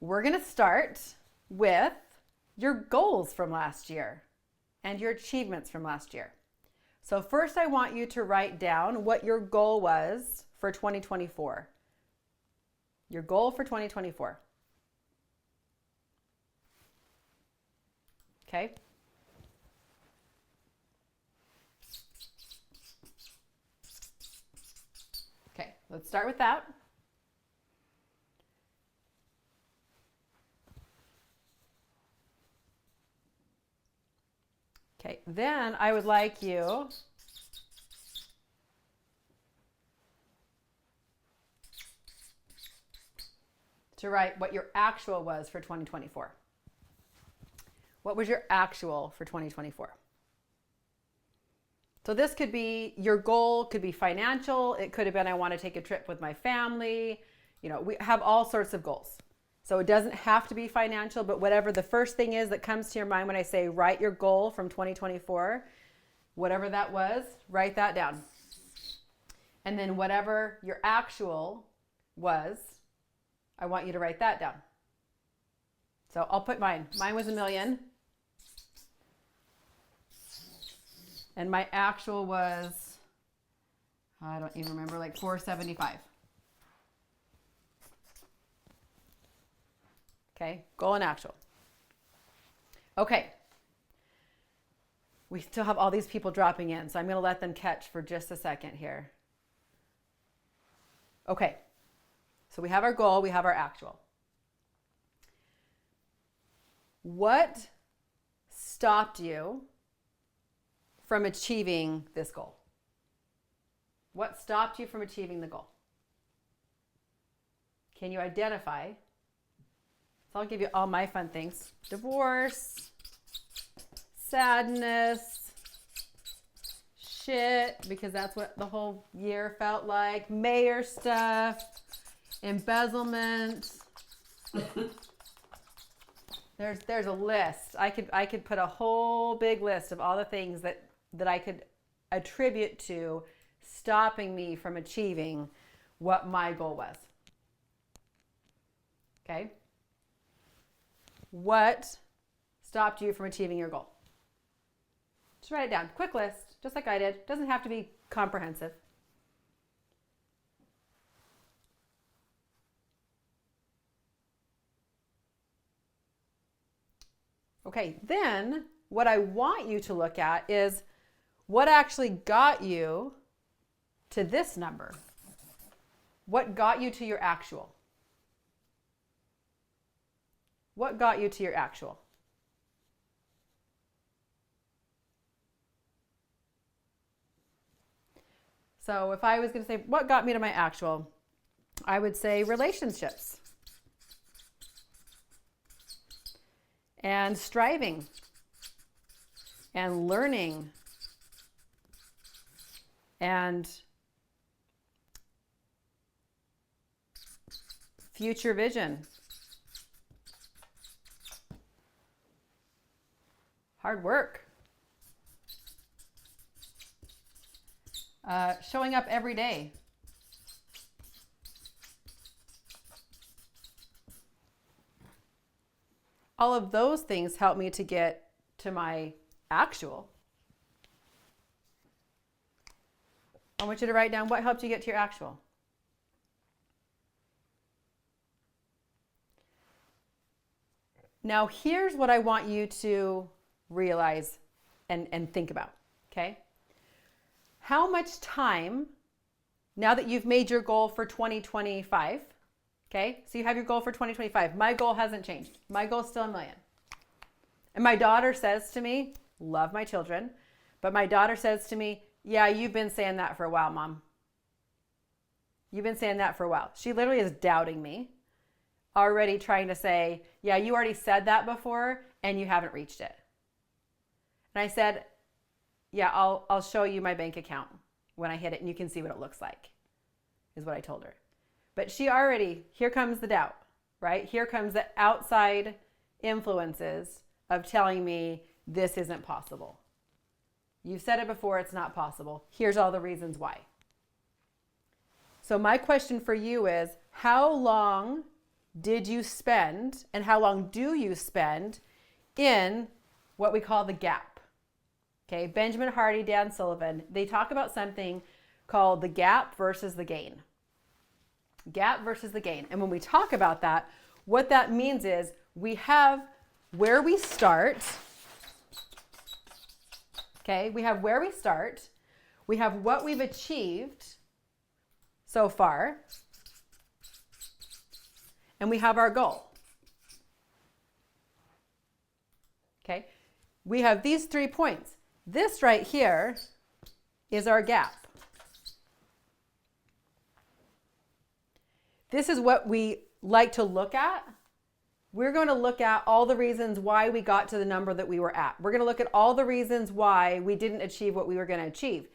We're going to start with your goals from last year and your achievements from last year. So first I want you to write down what your goal was for 2024. Your goal for 2024. Okay? Okay, let's start with that. Okay, then I would like you to write what your actual was for 2024. What was your actual for 2024? So this could be, your goal could be financial. It could have been, I want to take a trip with my family. You know, we have all sorts of goals. So it doesn't have to be financial, but whatever the first thing is that comes to your mind when I say write your goal from 2024, whatever that was, write that down. And then whatever your actual was, I want you to write that down. So I'll put mine. Mine was $1 million. And my actual was, I don't even remember, like 475. Okay, goal and actual. Okay. We still have all these people dropping in, so I'm going to let them catch for just a second here. Okay. So we have our goal, we have our actual. What stopped you from achieving this goal? What stopped you from achieving the goal? Can you identify? So I'll give you all my fun things. Divorce, sadness, shit, because that's what the whole year felt like, mayor stuff, embezzlement. There's a list. I could put a whole big list of all the things that I could attribute to stopping me from achieving what my goal was. Okay? What stopped you from achieving your goal? Just write it down. Quick list, just like I did. Doesn't have to be comprehensive. Okay, then what I want you to look at is what actually got you to this number. What got you to your actual? What got you to your actual? So if I was going to say, what got me to my actual? I would say relationships. And striving. And learning. And future vision. Hard work. Showing up every day. All of those things help me to get to my actual. I want you to write down what helped you get to your actual. Now, here's what I want you to realize and think about, okay? How much time, now that you've made your goal for 2025, okay? So you have your goal for 2025. My goal hasn't changed. My goal is still $1 million. And my daughter says to me, love my children, but my daughter says to me, yeah, you've been saying that for a while, Mom. You've been saying that for a while. She literally is doubting me, already trying to say, yeah, you already said that before and you haven't reached it. And I said, yeah, I'll show you my bank account when I hit it and you can see what it looks like, is what I told her. But she already, here comes the doubt, right? Here comes the outside influences of telling me this isn't possible. You've said it before, it's not possible. Here's all the reasons why. So my question for you is, how long did you spend and how long do you spend in what we call the gap? Okay, Benjamin Hardy, Dan Sullivan, they talk about something called the gap versus the gain. Gap versus the gain. And when we talk about that, what that means is we have where we start. Okay, we have where we start. We have what we've achieved so far. And we have our goal. Okay, we have these 3 points. This right here is our gap. This is what we like to look at. We're going to look at all the reasons why we got to the number that we were at. We're going to look at all the reasons why we didn't achieve what we were going to achieve.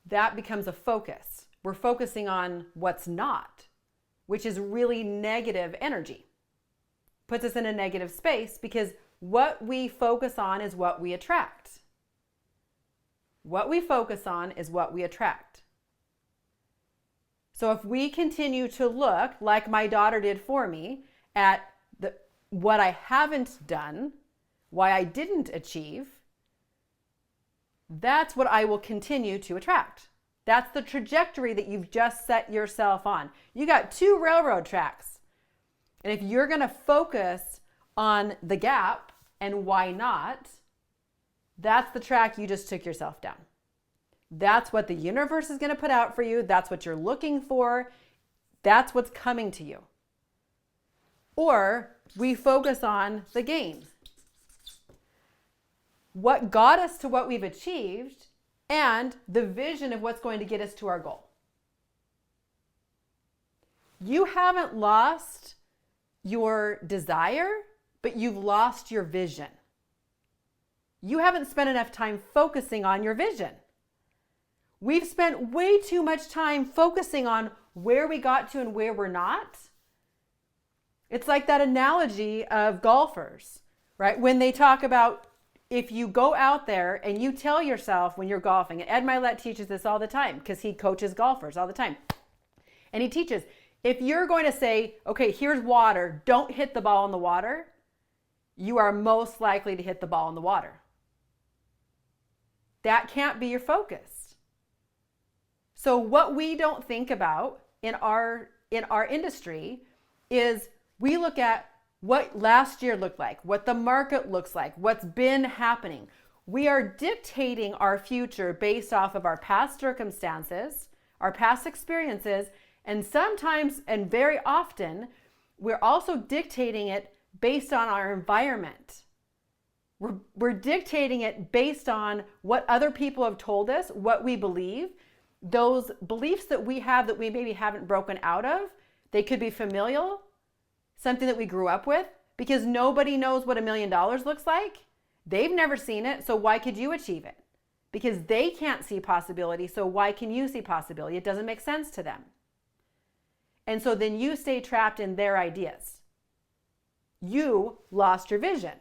That becomes a focus. We're focusing on what's not, which is really negative energy. Puts us in a negative space because what we focus on is what we attract. What we focus on is what we attract. So if we continue to look, like my daughter did for me, at what I haven't done, why I didn't achieve, that's what I will continue to attract. That's the trajectory that you've just set yourself on. You got 2 railroad tracks. And if you're going to focus on the gap and why not, that's the track you just took yourself down. That's what the universe is going to put out for you. That's what you're looking for. That's what's coming to you. Or we focus on the gain. What got us to what we've achieved and the vision of what's going to get us to our goal. You haven't lost your desire, but you've lost your vision. You haven't spent enough time focusing on your vision. We've spent way too much time focusing on where we got to and where we're not. It's like that analogy of golfers, right? When they talk about if you go out there and you tell yourself when you're golfing, and Ed Milet teaches this all the time because he coaches golfers all the time. And he teaches, if you're going to say, okay, here's water, don't hit the ball in the water, you are most likely to hit the ball in the water. That can't be your focus. So what we don't think about in our industry is we look at what last year looked like, what the market looks like, what's been happening. We are dictating our future based off of our past circumstances, our past experiences, and sometimes and very often, we're also dictating it based on our environment. We're dictating it based on what other people have told us, what we believe, those beliefs that we have that we maybe haven't broken out of. They could be familial, something that we grew up with, because nobody knows what $1 million looks like. They've never seen it, so why could you achieve it? Because they can't see possibility, so why can you see possibility? It doesn't make sense to them. And so then you stay trapped in their ideas. You lost your vision.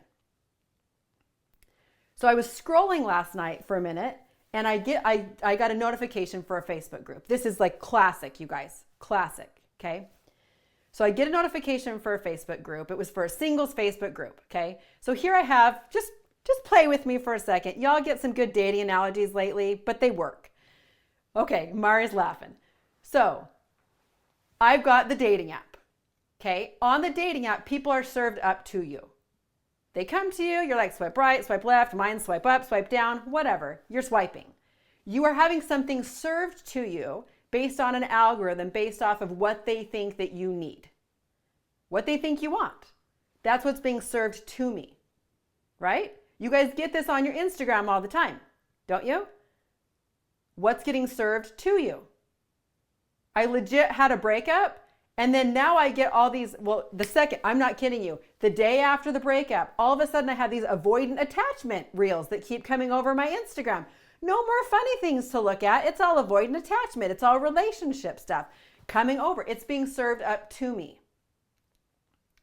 So I was scrolling last night for a minute, and I got a notification for a Facebook group. This is like classic, you guys. Classic, okay? So I get a notification for a Facebook group. It was for a singles Facebook group, okay? So here I have, just play with me for a second. Y'all get some good dating analogies lately, but they work. Okay, Mari's laughing. So I've got the dating app, okay? On the dating app, people are served up to you. They come to you, you're like, swipe right, swipe left, mine swipe up, swipe down, whatever. You're swiping. You are having something served to you based on an algorithm, based off of what they think that you need, what they think you want. That's what's being served to me, right? You guys get this on your Instagram all the time, don't you? What's getting served to you? I legit had a breakup, and then now I get all these, well, I'm not kidding you, the day after the breakup, all of a sudden I have these avoidant attachment reels that keep coming over my Instagram. No more funny things to look at. It's all avoidant attachment. It's all relationship stuff coming over. It's being served up to me.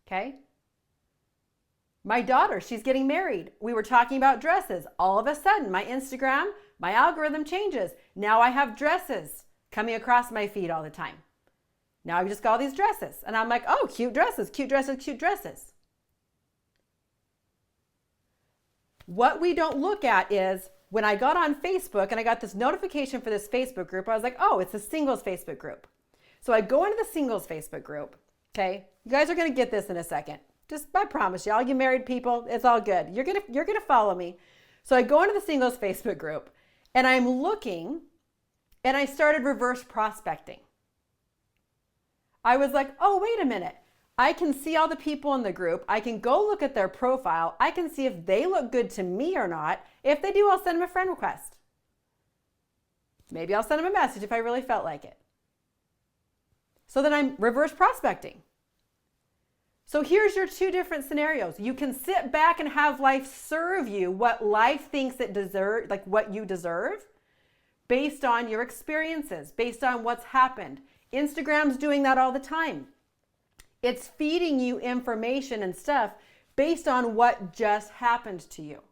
Okay? My daughter, she's getting married. We were talking about dresses. All of a sudden, my Instagram, my algorithm changes. Now I have dresses coming across my feed all the time. Now I've just got all these dresses. And I'm like, oh, cute dresses, cute dresses, cute dresses. What we don't look at is when I got on Facebook and I got this notification for this Facebook group, I was like, oh, it's a singles Facebook group. So I go into the singles Facebook group. Okay. You guys are going to get this in a second. Just, I promise you, all you married people, it's all good. You're going to follow me. So I go into the singles Facebook group and I'm looking and I started reverse prospecting. I was like, oh, wait a minute. I can see all the people in the group. I can go look at their profile. I can see if they look good to me or not. If they do, I'll send them a friend request. Maybe I'll send them a message if I really felt like it. So then I'm reverse prospecting. So here's your two different scenarios. You can sit back and have life serve you what life thinks it deserves, like what you deserve, based on your experiences, based on what's happened. Instagram's doing that all the time. It's feeding you information and stuff based on what just happened to you.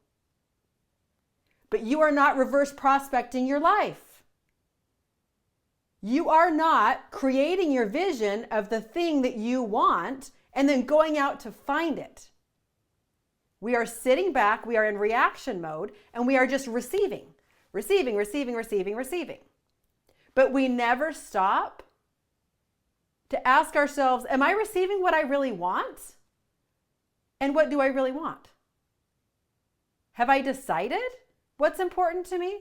But you are not reverse prospecting your life. You are not creating your vision of the thing that you want and then going out to find it. We are sitting back, we are in reaction mode, and we are just receiving. But we never stop to ask ourselves, am I receiving what I really want? And what do I really want? Have I decided what's important to me?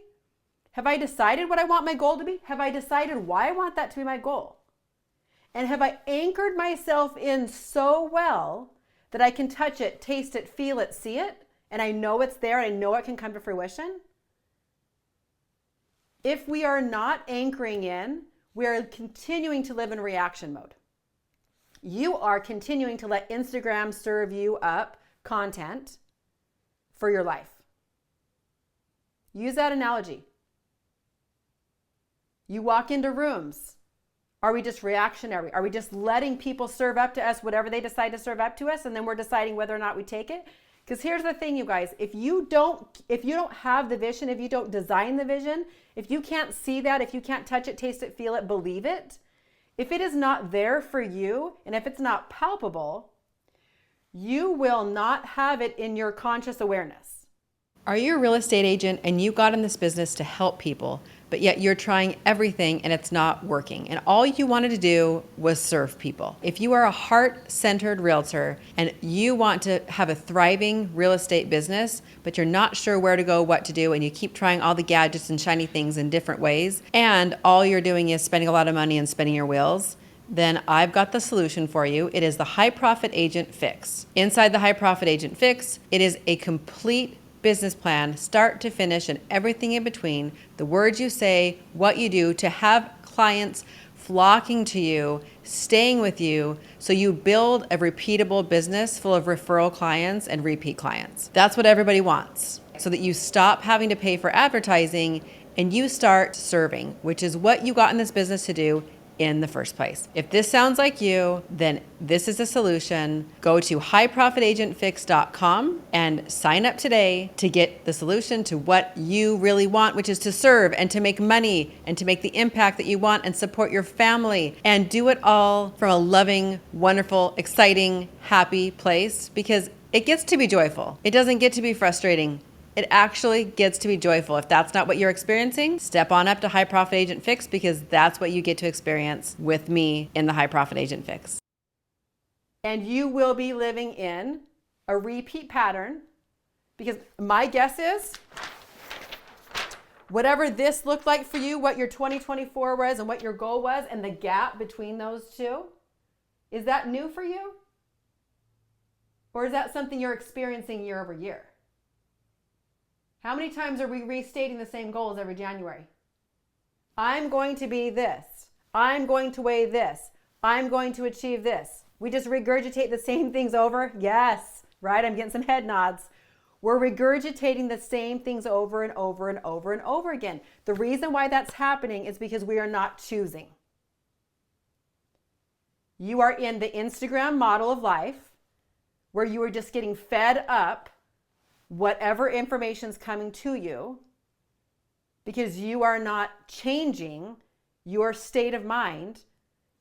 Have I decided what I want my goal to be? Have I decided why I want that to be my goal? And have I anchored myself in so well that I can touch it, taste it, feel it, see it, and I know it's there and I know it can come to fruition? If we are not anchoring in, we are continuing to live in reaction mode. You are continuing to let Instagram serve you up content for your life. Use that analogy. You walk into rooms. Are we just reactionary? Are we just letting people serve up to us whatever they decide to serve up to us, and then we're deciding whether or not we take it? Because here's the thing, you guys, if you don't have the vision, if you don't design the vision, if you can't see that, if you can't touch it, taste it, feel it, believe it, if it is not there for you, and if it's not palpable, you will not have it in your conscious awareness. Are you a real estate agent and you got in this business to help people, but yet you're trying everything and it's not working, and all you wanted to do was serve people? If you are a heart-centered realtor and you want to have a thriving real estate business, but you're not sure where to go, what to do, and you keep trying all the gadgets and shiny things in different ways, and all you're doing is spending a lot of money and spinning your wheels, then I've got the solution for you. It is the High Profit Agent Fix. Inside the High Profit Agent Fix, it is a complete business plan, start to finish, and everything in between, the words you say, what you do, to have clients flocking to you, staying with you, so you build a repeatable business full of referral clients and repeat clients. That's what everybody wants, so that you stop having to pay for advertising and you start serving, which is what you got in this business to do in the first place. If this sounds like you, then this is a solution. Go to highprofitagentfix.com and sign up today to get the solution to what you really want, which is to serve and to make money and to make the impact that you want and support your family, and do it all from a loving, wonderful, exciting, happy place, because it gets to be joyful. It doesn't get to be frustrating. It actually gets to be joyful. If that's not what you're experiencing, step on up to High Profit Agent Fix, because that's what you get to experience with me in the High Profit Agent Fix. And you will be living in a repeat pattern, because my guess is whatever this looked like for you, what your 2024 was and what your goal was, and the gap between those two, is that new for you? Or is that something you're experiencing year over year? How many times are we restating the same goals every January? I'm going to be this. I'm going to weigh this. I'm going to achieve this. We just regurgitate the same things over. Yes, right? I'm getting some head nods. We're regurgitating the same things over and over and over and over again. The reason why that's happening is because we are not choosing. You are in the Instagram model of life where you are just getting fed up whatever information's coming to you, because you are not changing your state of mind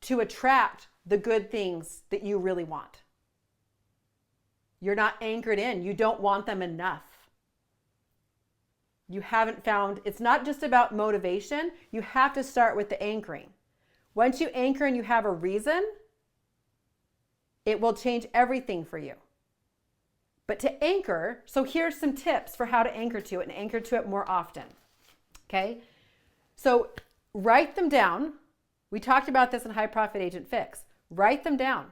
to attract the good things that you really want. You're not anchored in. You don't want them enough. You haven't found, it's not just about motivation. You have to start with the anchoring. Once you anchor and you have a reason, it will change everything for you. But to anchor, so here's some tips for how to anchor to it and anchor to it more often. Okay? So write them down. We talked about this in High Profit Agent Fix. Write them down.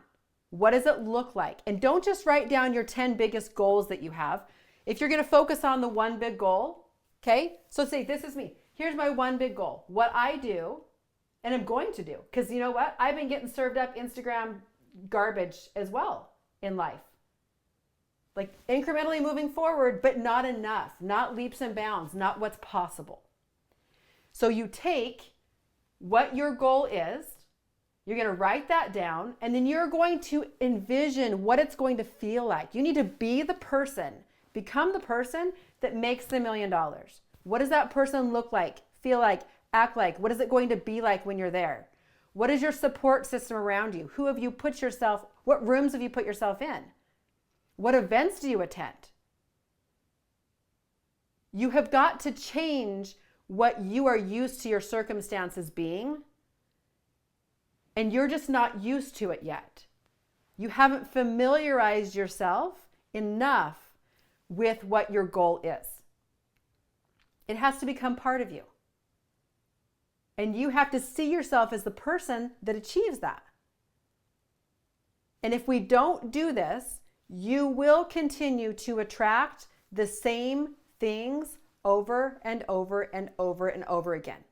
What does it look like? And don't just write down your 10 biggest goals that you have. If you're going to focus on the one big goal, okay? So say, this is me. Here's my one big goal. What I do, and I'm going to do. Because you know what? I've been getting served up Instagram garbage as well in life. Like incrementally moving forward, but not enough. Not leaps and bounds. Not what's possible. So you take what your goal is, you're going to write that down, and then you're going to envision what it's going to feel like. You need to be the person, become the person that makes the $1 million. What does that person look like, feel like, act like? What is it going to be like when you're there? What is your support system around you? Who have you put yourself, what rooms have you put yourself in? What events do you attend? You have got to change what you are used to your circumstances being, and you're just not used to it yet. You haven't familiarized yourself enough with what your goal is. It has to become part of you. And you have to see yourself as the person that achieves that. And if we don't do this, you will continue to attract the same things over and over and over and over again.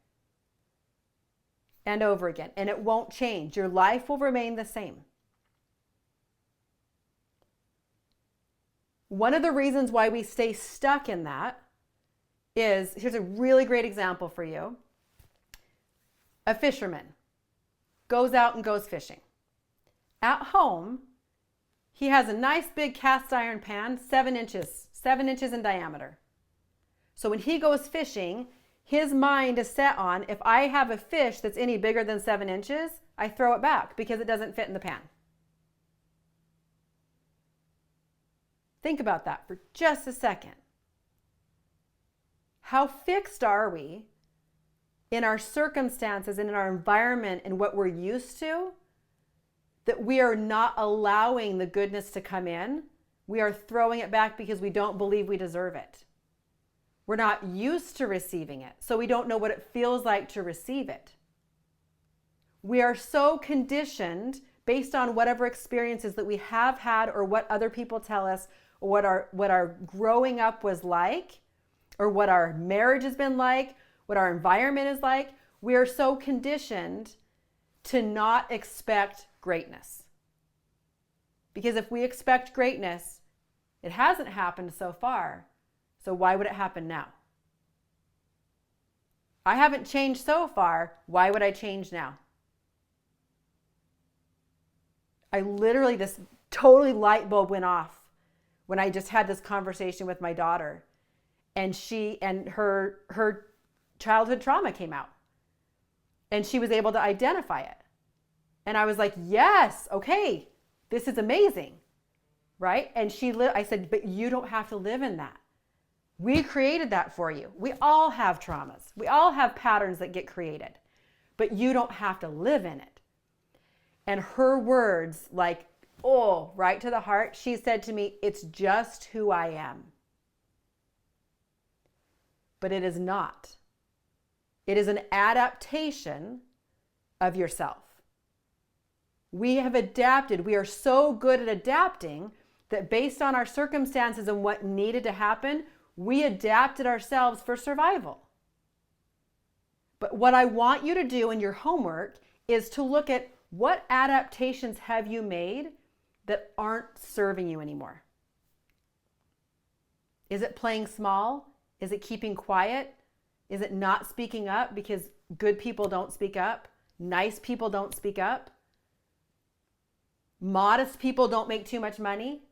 And over again. And it won't change. Your life will remain the same. One of the reasons why we stay stuck in that is, here's a really great example for you. A fisherman goes out and goes fishing. At home, he has a nice big cast iron pan, 7 inches in diameter. So when he goes fishing, his mind is set on, if I have a fish that's any bigger than 7 inches, I throw it back because it doesn't fit in the pan. Think about that for just a second. How fixed are we in our circumstances and in our environment and what we're used to, that we are not allowing the goodness to come in? We are throwing it back because we don't believe we deserve it. We're not used to receiving it, so we don't know what it feels like to receive it. We are so conditioned based on whatever experiences that we have had, or what other people tell us, or what our growing up was like, or what our marriage has been like, what our environment is like. We are so conditioned to not expect greatness. Because if we expect greatness, it hasn't happened so far. So why would it happen now? I haven't changed so far. Why would I change now? I literally, this totally light bulb went off when I just had this conversation with my daughter, and her childhood trauma came out, and she was able to identify it. And I was like, yes, okay, this is amazing, right? And I said, but you don't have to live in that. We created that for you. We all have traumas. We all have patterns that get created, but you don't have to live in it. And her words, like, oh, right to the heart, she said to me, it's just who I am. But it is not. It is an adaptation of yourself. We have adapted. We are so good at adapting that based on our circumstances and what needed to happen, we adapted ourselves for survival. But what I want you to do in your homework is to look at what adaptations have you made that aren't serving you anymore. Is it playing small? Is it keeping quiet? Is it not speaking up because good people don't speak up? Nice people don't speak up? Modest people don't make too much money?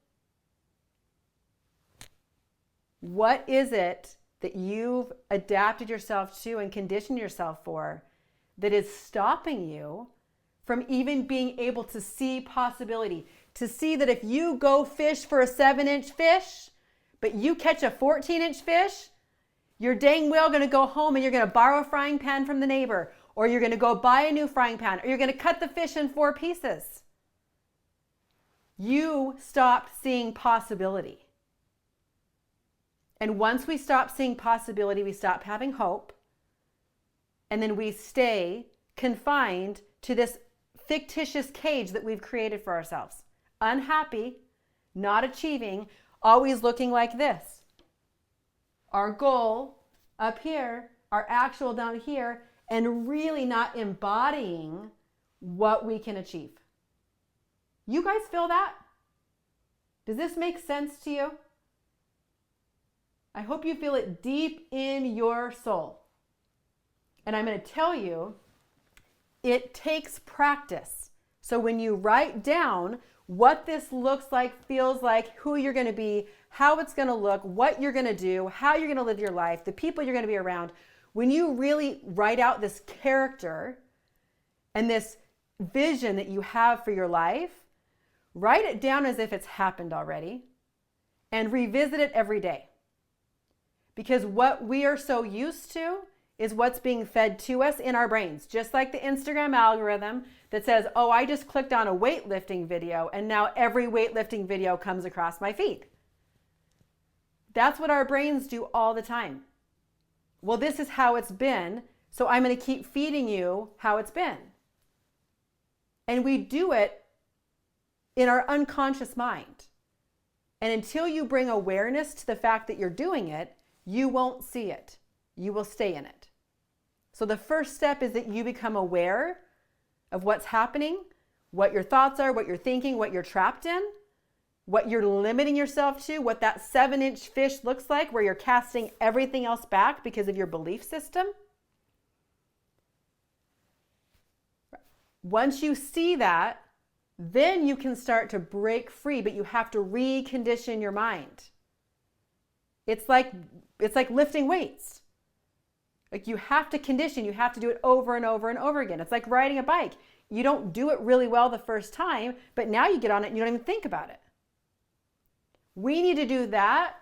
What is it that you've adapted yourself to and conditioned yourself for that is stopping you from even being able to see possibility, to see that if you go fish for a 7-inch fish, but you catch a 14-inch fish, you're dang well going to go home and you're going to borrow a frying pan from the neighbor, or you're going to go buy a new frying pan, or you're going to cut the fish in 4 pieces. You stopped seeing possibility. And once we stop seeing possibility, we stop having hope. And then we stay confined to this fictitious cage that we've created for ourselves. Unhappy, not achieving, always looking like this. Our goal up here, our actual down here, and really not embodying what we can achieve. You guys feel that? Does this make sense to you? I hope you feel it deep in your soul. And I'm going to tell you, it takes practice. So when you write down what this looks like, feels like, who you're going to be, how it's going to look, what you're going to do, how you're going to live your life, the people you're going to be around, when you really write out this character and this vision that you have for your life, write it down as if it's happened already and revisit it every day. Because what we are so used to is what's being fed to us in our brains. Just like the Instagram algorithm that says, oh, I just clicked on a weightlifting video and now every weightlifting video comes across my feed. That's what our brains do all the time. Well, this is how it's been, so I'm going to keep feeding you how it's been. And we do it in our unconscious mind. And until you bring awareness to the fact that you're doing it, you won't see it. You will stay in it. So the first step is that you become aware of what's happening, what your thoughts are, what you're thinking, what you're trapped in, what you're limiting yourself to, what that 7-inch fish looks like, where you're casting everything else back because of your belief system. Once you see that, then you can start to break free, but you have to recondition your mind. It's like lifting weights. Like you have to condition, you have to do it over and over and over again. It's like riding a bike. You don't do it really well the first time, but now you get on it and you don't even think about it. We need to do that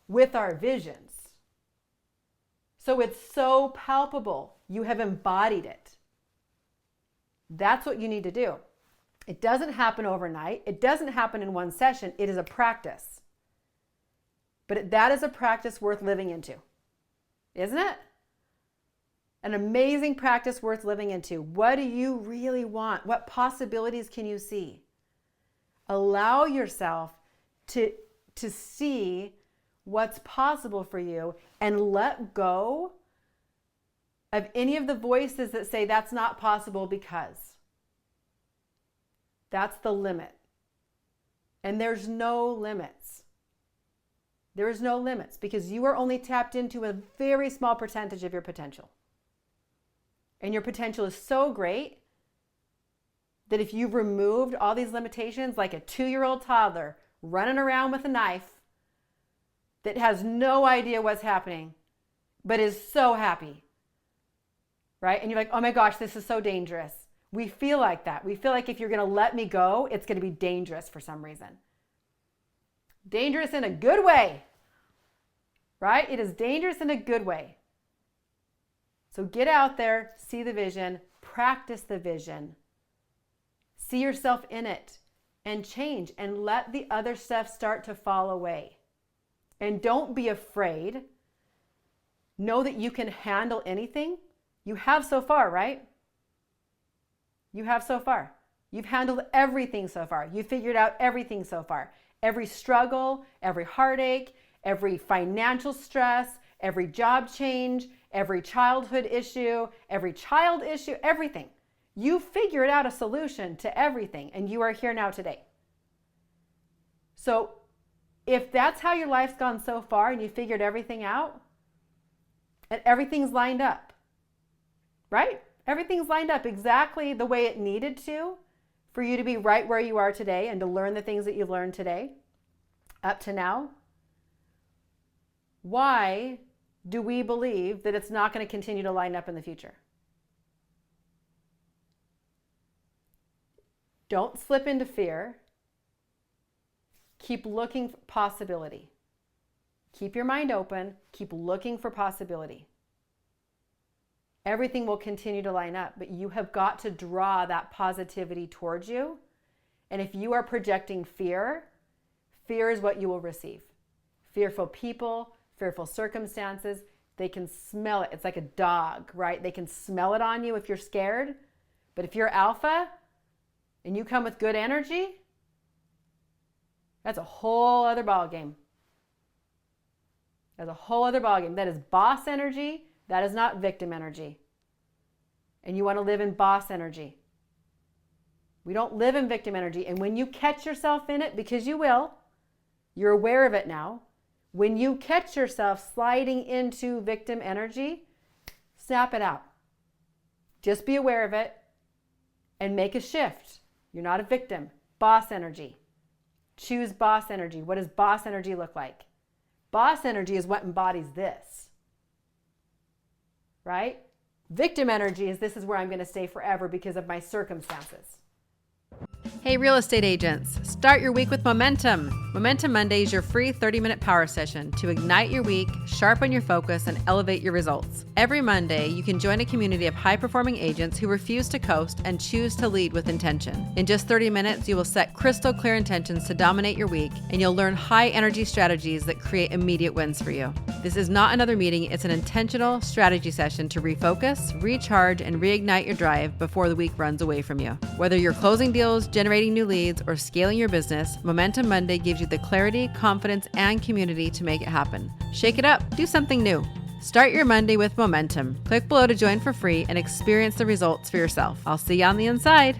with our visions. So it's so palpable. You have embodied it. That's what you need to do. It doesn't happen overnight. It doesn't happen in one session. It is a practice. But that is a practice worth living into, isn't it? An amazing practice worth living into. What do you really want? What possibilities can you see? Allow yourself to see what's possible for you and let go of any of the voices that say that's not possible because. That's the limit. And there's no limits. There is no limits because you are only tapped into a very small percentage of your potential. And your potential is so great that if you've removed all these limitations, like a 2-year-old toddler running around with a knife that has no idea what's happening, but is so happy, right? And you're like, oh my gosh, this is so dangerous. We feel like that. We feel like if you're going to let me go, it's going to be dangerous for some reason. Dangerous in a good way, right? It is dangerous in a good way. So get out there, see the vision, practice the vision, see yourself in it, and change, and let the other stuff start to fall away. And don't be afraid. Know that you can handle anything. You have so far, right? You have so far. You've handled everything so far. You figured out everything so far. Every struggle, every heartache, every financial stress, every job change, every childhood issue, every child issue, everything. You figured out a solution to everything, and you are here now today. So if that's how your life's gone so far and you figured everything out, and everything's lined up, right? Everything's lined up exactly the way it needed to for you to be right where you are today and to learn the things that you've learned today up to now. Why do we believe that it's not going to continue to line up in the future? Don't slip into fear. Keep looking for possibility. Keep your mind open. Keep looking for possibility. Everything will continue to line up, but you have got to draw that positivity towards you. And if you are projecting fear, fear is what you will receive. Fearful people, fearful circumstances, they can smell it. It's like a dog, right? They can smell it on you if you're scared. But if you're alpha and you come with good energy, that's a whole other ballgame. That's a whole other ballgame. That is boss energy. That is not victim energy. And you want to live in boss energy. We don't live in victim energy. And when you catch yourself in it, because you will, you're aware of it now. When you catch yourself sliding into victim energy, snap it out. Just be aware of it and make a shift. You're not a victim. Boss energy. Choose boss energy. What does boss energy look like? Boss energy is what embodies this. Right? Victim energy is this is where I'm going to stay forever because of my circumstances. Hey, real estate agents, start your week with Momentum. Momentum Monday is your free 30-minute power session to ignite your week, sharpen your focus, and elevate your results. Every Monday, you can join a community of high-performing agents who refuse to coast and choose to lead with intention. In just 30 minutes, you will set crystal clear intentions to dominate your week, and you'll learn high-energy strategies that create immediate wins for you. This is not another meeting, it's an intentional strategy session to refocus, recharge, and reignite your drive before the week runs away from you. Whether you're closing deals, generating new leads, or scaling your business, Momentum Monday gives you the clarity, confidence, and community to make it happen. Shake it up. Do something new. Start your Monday with Momentum. Click below to join for free and experience the results for yourself. I'll see you on the inside.